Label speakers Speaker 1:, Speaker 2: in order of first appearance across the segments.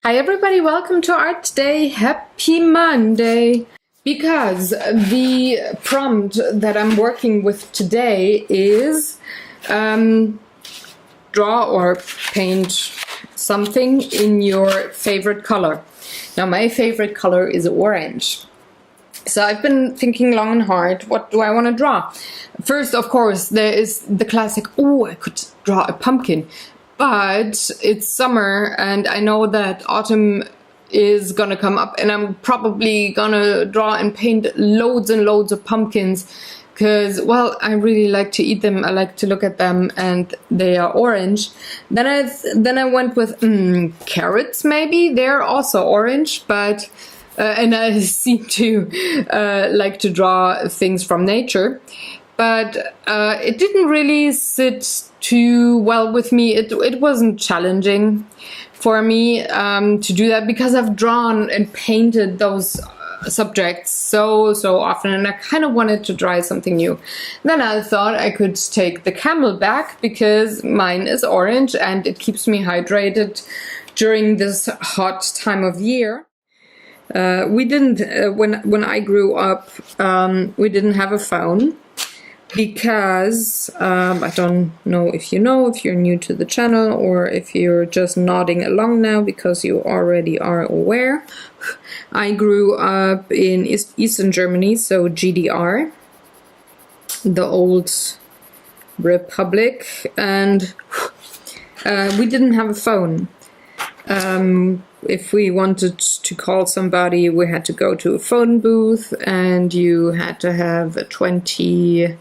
Speaker 1: Hi everybody, welcome to Art Day. Happy Monday! Because the prompt that I'm working with today is draw or paint something in your favorite color. Now my favorite color is orange. So I've been thinking long and hard, what do I want to draw? First, of course, there is the classic, oh, I could draw a pumpkin. But it's summer and I know that autumn is gonna come up and I'm probably gonna draw and paint loads and loads of pumpkins because, well, I really like to eat them. I like to look at them and they are orange. Then I went with carrots maybe. They're also orange, but and I seem to like to draw things from nature. But it didn't really sit too well with me. It wasn't challenging for me to do that because I've drawn and painted those subjects so often and I kind of wanted to try something new. Then I thought I could take the camelback because mine is orange and it keeps me hydrated during this hot time of year. We didn't, when I grew up, we didn't have a phone. Because I don't know if you're new to the channel or if you're just nodding along now because you already are aware. I grew up in Eastern Germany, so GDR, the old republic, and we didn't have a phone. If we wanted to call somebody, we had to go to a phone booth and you had to have a 20...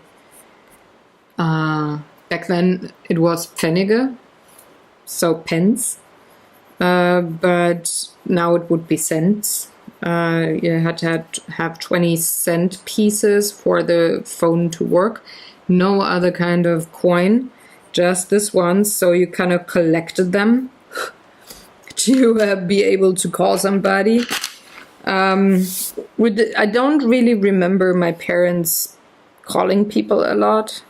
Speaker 1: back then it was Pfennige, so pence, but now it would be cents. You had to have 20-cent pieces for the phone to work. No other kind of coin, just this one, so you kind of collected them to be able to call somebody. I don't really remember my parents calling people a lot.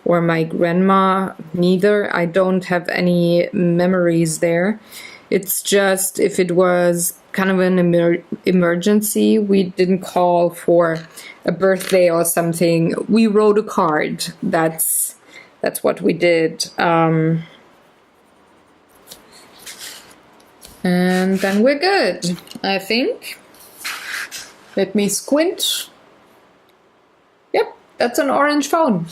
Speaker 1: Or my grandma, neither. I don't have any memories there. It's just if it was kind of an emergency, we didn't call for a birthday or something. We wrote a card. That's what we did. And then we're good, I think. Let me squint. Yep, that's an orange phone.